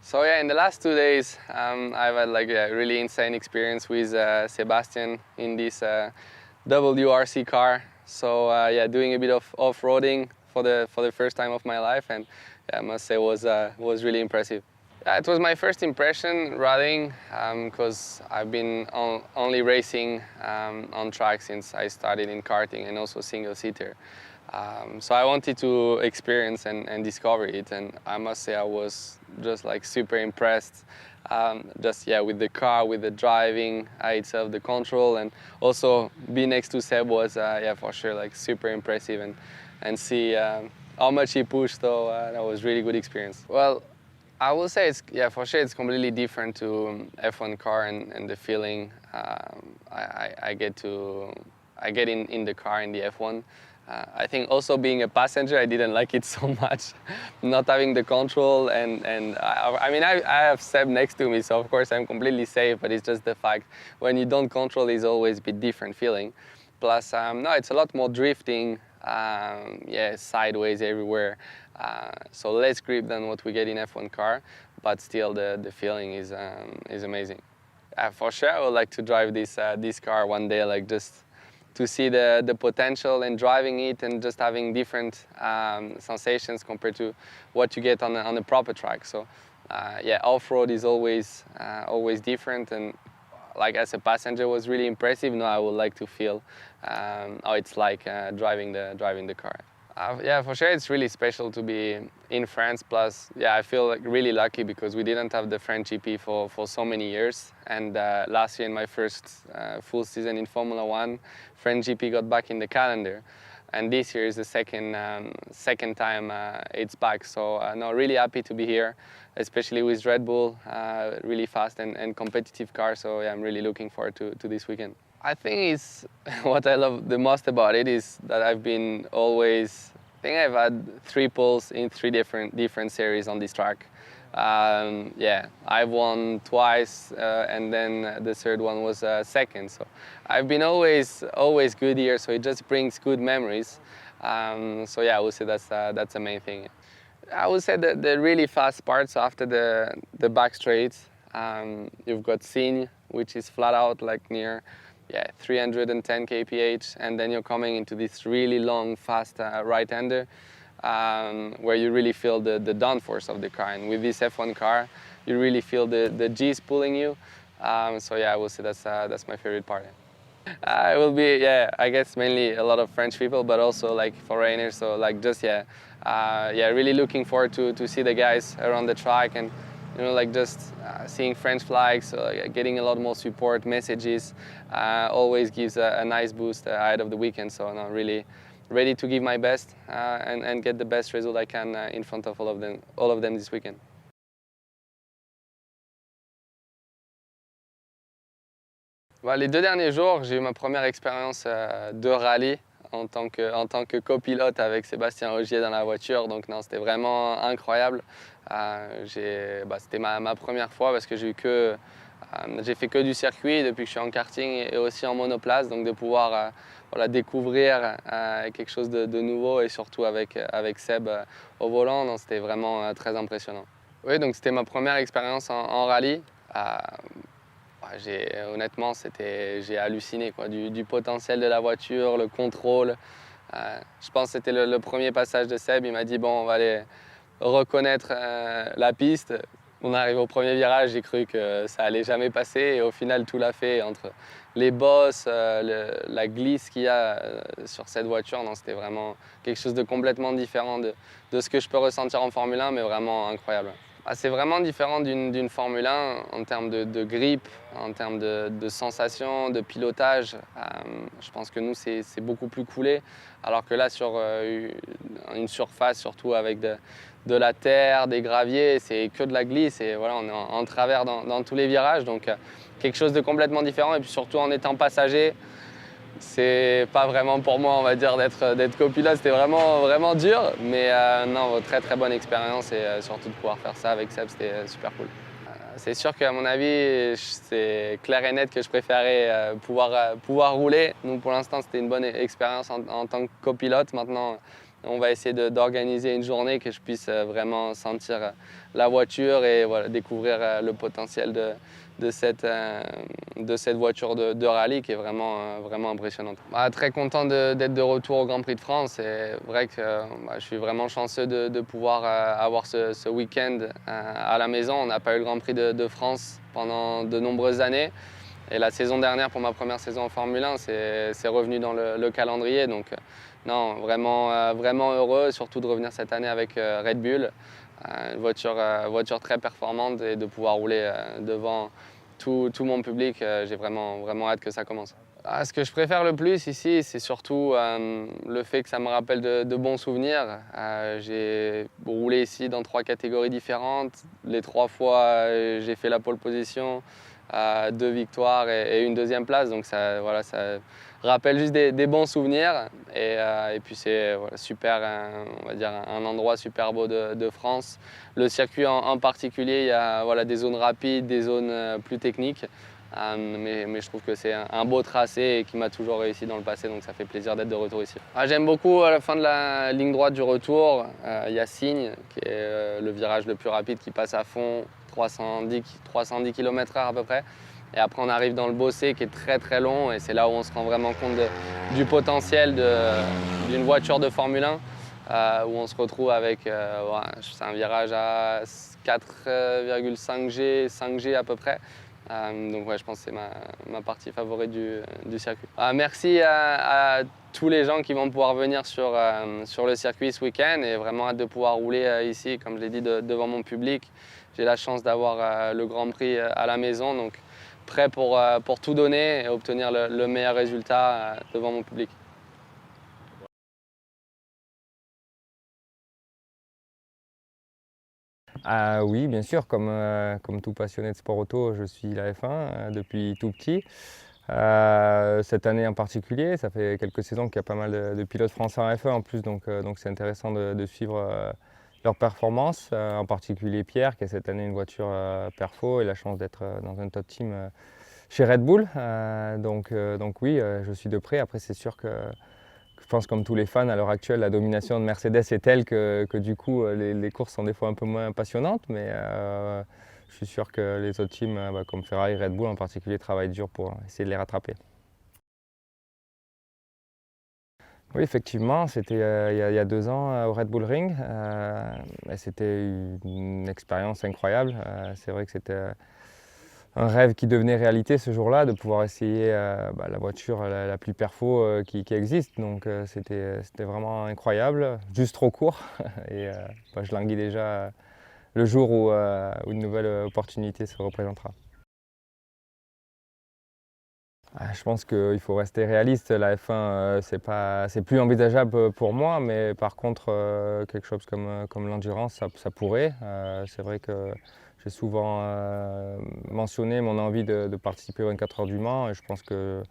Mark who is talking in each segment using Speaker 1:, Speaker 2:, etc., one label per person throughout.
Speaker 1: So yeah, in the last 2 days, I've had like a really insane experience with Sebastian in this WRC car. So yeah, doing a bit of off-roading for the first time of my life, and yeah, I must say was really impressive. It was my first impression riding because I've been only racing on track since I started in karting and also single-seater. So I wanted to experience and discover it, and I must say I was just like super impressed. Just yeah, with the car, with the driving itself, the control, and also being next to Seb was yeah, for sure like super impressive, and see how much he pushed. So that was really good experience. Well, I will say it's, yeah, for sure it's completely different to F1 car, and the feeling I get in the car in the F1. I think also being a passenger, I didn't like it so much, not having the control, and I mean I have Seb next to me, so of course I'm completely safe, but it's just the fact when you don't control it's always a bit different feeling. Plus, no, it's a lot more drifting, yeah, sideways everywhere, so less grip than what we get in F1 car, but still the feeling is amazing. For sure, I would like to drive this car one day, like just to see the potential in driving it and just having different sensations compared to what you get on a proper track. So yeah, off-road is always different, and like as a passenger was really impressive. Now I would like to feel how it's like driving the car. Yeah, for sure it's really special to be in France. Plus, yeah, I feel like really lucky because we didn't have the French GP for so many years. And last year in my first full season in Formula One, French GP got back in the calendar. And this year is the second time it's back. So no, really happy to be here, especially with Red Bull, really fast and competitive car. So yeah, I'm really looking forward to this weekend. I think it's what I love the most about it is that I've been always. I think I've had 3 poles in 3 different series on this track. Yeah, I've won twice, and then the third one was second. So I've been always good here. So it just brings good memories. So yeah, I would say that's the main thing. I would say that the really fast parts after the back straights, you've got Signes, which is flat out like near 310 kph, and then you're coming into this really long, fast right-hander where you really feel the downforce of the car. And with this F1 car, you really feel the G's pulling you. So yeah, I will say that's my favorite part. It will be, yeah, I guess mainly a lot of French people, but also like foreigners. So like just yeah, really looking forward to see the guys around the track, and like just seeing French flags, getting a lot more support messages, always gives a nice boost ahead of the weekend. So no, really ready to give my best and get the best result I can in front of all of them this weekend. Bah, les 2 derniers jours, j'ai eu ma première expérience de rallye en tant que copilote avec Sébastien Ogier dans la voiture. Donc non, c'était vraiment incroyable. C'était ma première fois parce que j'ai fait que du circuit depuis que je suis en karting et aussi en monoplace. Donc de pouvoir voilà, découvrir quelque chose de nouveau, et surtout avec Seb au volant, c'était vraiment très impressionnant. Oui, donc c'était ma première expérience en rallye. Honnêtement, j'ai halluciné quoi, du potentiel de la voiture, le contrôle. Je pense que c'était le premier passage de Seb. Il m'a dit bon, on va aller reconnaître la piste. On arrive au premier virage, j'ai cru que ça allait jamais passer, et au final tout l'a fait. Entre les bosses, la glisse qu'il y a sur cette voiture, non, c'était vraiment quelque chose de complètement différent de ce que je peux ressentir en Formule 1, mais vraiment incroyable. C'est vraiment différent d'une Formule 1 en termes de grip, en termes de sensations, de pilotage. Je pense que nous, c'est beaucoup plus coulé, alors que là, sur une surface, surtout avec de la terre, des graviers, c'est que de la glisse, et voilà, on est en travers dans tous les virages, donc quelque chose de complètement différent. Et puis surtout en étant passager, c'est pas vraiment pour moi, on va dire, d'être copilote. C'était vraiment dur, mais non, très très bonne expérience, et surtout de pouvoir faire ça avec Seb, c'était super cool. C'est sûr qu'à mon avis, c'est clair et net que je préférais pouvoir rouler. Nous, pour l'instant, c'était une bonne expérience en tant que copilote. Maintenant, On va essayer d'organiser une journée que je puisse vraiment sentir la voiture et voilà, découvrir le potentiel de cette voiture de rallye qui est vraiment impressionnante. Très content d'être de retour au Grand Prix de France. C'est vrai que je suis vraiment chanceux de pouvoir avoir ce week-end à la maison. On n'a pas eu le Grand Prix de France pendant de nombreuses années. Et la saison dernière, pour ma première saison en Formule 1, c'est revenu dans le calendrier. Donc non, vraiment heureux, surtout de revenir cette année avec Red Bull. Une voiture très performante et de pouvoir rouler devant tout mon public. J'ai vraiment hâte que ça commence. Ce que je préfère le plus ici, c'est surtout le fait que ça me rappelle de bons souvenirs. J'ai roulé ici dans 3 catégories différentes. Les 3 fois, j'ai fait la pole position, 2 victoires et une deuxième place. Donc ça rappelle juste des bons souvenirs. Et puis c'est super, on va dire un endroit super beau de France. Le circuit en particulier, il y a des zones rapides, des zones plus techniques. Mais je trouve que c'est un beau tracé et qui m'a toujours réussi dans le passé, donc ça fait plaisir d'être de retour ici. J'aime beaucoup à la fin de la ligne droite du retour, il y a Signes, qui est le virage le plus rapide qui passe à fond, 310 km/h à peu près. Et après on arrive dans le Bossé qui est très long et c'est là où on se rend vraiment compte du potentiel d'une voiture de Formule 1, où on se retrouve avec c'est un virage à 4,5G, 5G à peu près. Donc je pense que c'est ma partie favorite du circuit. Merci à tous les gens qui vont pouvoir venir sur le circuit ce week-end et vraiment hâte de pouvoir rouler ici, comme je l'ai dit, devant mon public. J'ai la chance d'avoir le Grand Prix à la maison, donc prêt pour tout donner et obtenir le meilleur résultat devant mon public.
Speaker 2: Ah oui, bien sûr, comme tout passionné de sport auto, je suis la F1 depuis tout petit. Cette année en particulier, ça fait quelques saisons qu'il y a pas mal de pilotes français en F1 en plus, donc c'est intéressant de suivre leurs performances, en particulier Pierre qui a cette année une voiture perfo et la chance d'être dans un top team chez Red Bull. Donc oui, je suis de près. Après, c'est sûr que je pense comme tous les fans à l'heure actuelle, la domination de Mercedes est telle que du coup les courses sont des fois un peu moins passionnantes, mais je suis sûr que les autres teams comme Ferrari, Red Bull en particulier travaillent dur pour essayer de les rattraper. Oui, effectivement, c'était il y a 2 ans au Red Bull Ring. Et c'était une expérience incroyable. C'est vrai que c'était un rêve qui devenait réalité ce jour-là, de pouvoir essayer la voiture la plus perfo qui existe. Donc c'était vraiment incroyable, juste trop court. Et je languis déjà le jour où une nouvelle opportunité se représentera. Je pense qu'il faut rester réaliste. La F1, c'est plus envisageable pour moi, mais par contre, quelque chose comme l'endurance, ça pourrait. C'est vrai que j'ai souvent mentionné mon envie de participer aux 24 heures du Mans et je pense que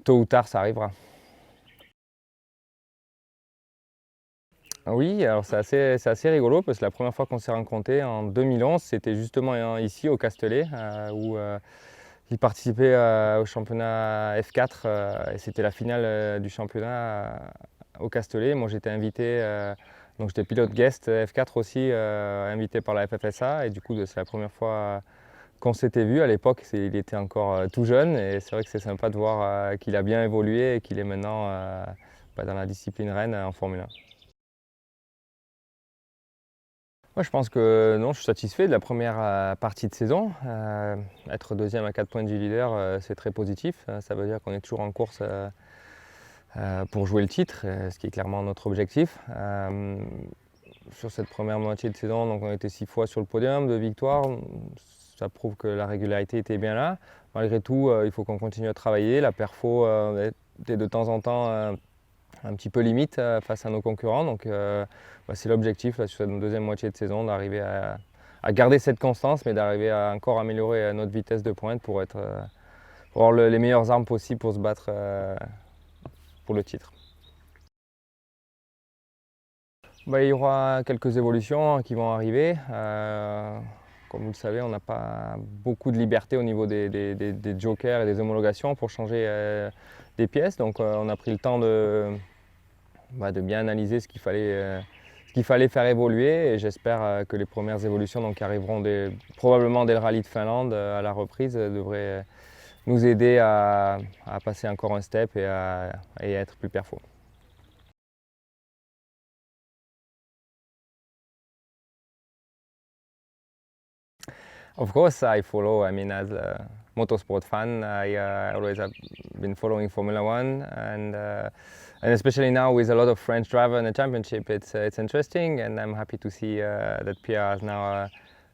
Speaker 2: tôt ou tard, ça arrivera. Oui, alors c'est assez rigolo parce que la première fois qu'on s'est rencontrés en 2011, c'était justement ici au Castellet où il participait au championnat F4 et c'était la finale du championnat au Castellet. Moi j'étais invité, donc j'étais pilote guest F4 aussi, invité par la FFSA et du coup c'est la première fois qu'on s'était vu. À l'époque il était encore tout jeune et c'est vrai que c'est sympa de voir qu'il a bien évolué et qu'il est maintenant dans la discipline reine en Formule 1. Moi, je pense que non, je suis satisfait de la première partie de saison. Être deuxième à 4 points du leader, c'est très positif. Ça veut dire qu'on est toujours en course pour jouer le titre, ce qui est clairement notre objectif. Sur cette première moitié de saison, donc on était 6 fois sur le podium, 2 victoires. Ça prouve que la régularité était bien là. Malgré tout, il faut qu'on continue à travailler. La perfo était de temps en temps un petit peu limite face à nos concurrents. Donc c'est l'objectif sur cette deuxième moitié de saison d'arriver à garder cette constance, mais d'arriver à encore améliorer notre vitesse de pointe pour avoir les meilleures armes possibles pour se battre pour le titre. Il y aura quelques évolutions qui vont arriver. Comme vous le savez, on n'a pas beaucoup de liberté au niveau des jokers et des homologations pour changer des pièces. Donc on a pris le temps de bien analyser ce qu'il fallait faire évoluer, et j'espère que les premières évolutions donc, qui arriveront probablement dès le rallye de Finlande à la reprise devraient nous aider à passer encore un step et à être plus perfo. Of course, I follow. I mean, as a motorsport fan, I always have been following Formula One, and especially now with a lot of French drivers in the championship, it's interesting, and I'm happy to see that Pierre has now a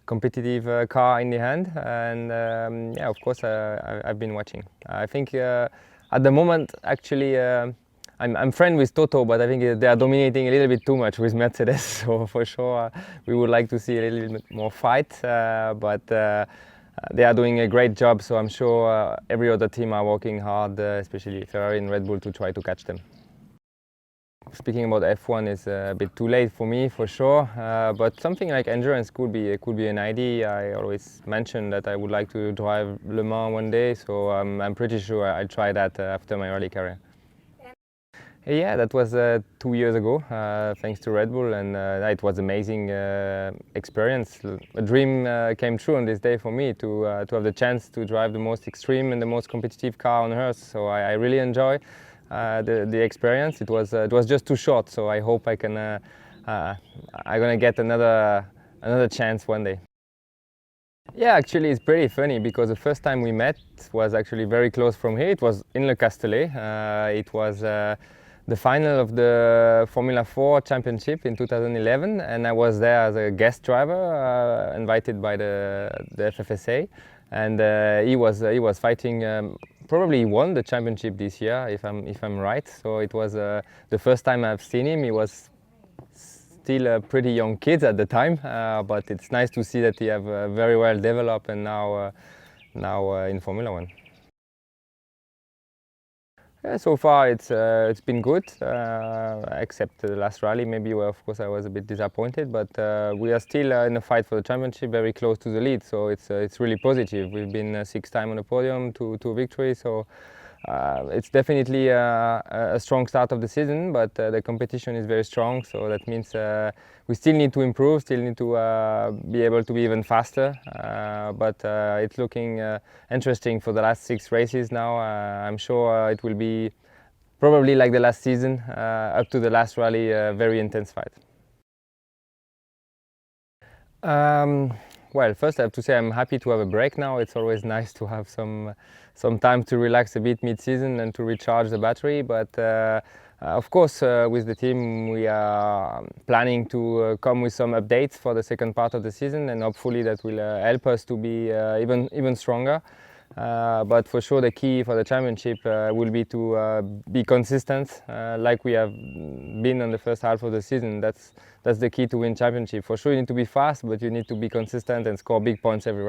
Speaker 2: competitive car in the hand, and yeah, of course, I've been watching. I think at the moment, actually. I'm friend with Toto, but I think they are dominating a little bit too much with Mercedes. So for sure, we would like to see a little bit more fight. But they are doing a great job. So I'm sure every other team are working hard, especially Ferrari and Red Bull, to try to catch them. Speaking about F1 is a bit too late for me, for sure. But something like endurance could be an idea. I always mention that I would like to drive Le Mans one day. So I'm pretty sure I'll try that after my rally career. Yeah, that was 2 years ago, thanks to Red Bull, and it was amazing experience. A dream came true on this day for me to have the chance to drive the most extreme and the most competitive car on earth. So I really enjoy the experience. It was just too short, so I hope I'm gonna get another chance one day. Yeah, actually it's pretty funny because the first time we met was actually very close from here. It was in Le Castellet. It was the final of the Formula 4 Championship in 2011, and I was there as a guest driver, invited by the FFSA, and he was fighting. Probably he won the championship this year, if I'm right. So it was the first time I've seen him. He was still a pretty young kid at the time, but it's nice to see that he have very well developed and now in Formula One. Yeah, so far it's been good, except the last rally maybe where of course I was a bit disappointed, but we are still in a fight for the championship, very close to the lead, so it's really positive. We've been 6 times on the podium, two victories, so it's definitely a strong start of the season, but the competition is very strong, so that means we still need to improve, still need to be able to be even faster, but it's looking interesting for the last 6 races now. I'm sure it will be probably like the last season, up to the last rally, very intense fight. Well, first I have to say I'm happy to have a break now. It's always nice to have some time to relax a bit mid-season and to recharge the battery. But of course, with the team, we are planning to come with some updates for the second part of the season, and hopefully that will help us to be even stronger. But for sure, the key for the championship will be to be consistent, like we have been on the first half of the season. That's the key to win championship. For sure, you need to be fast, but you need to be consistent and score big points everywhere.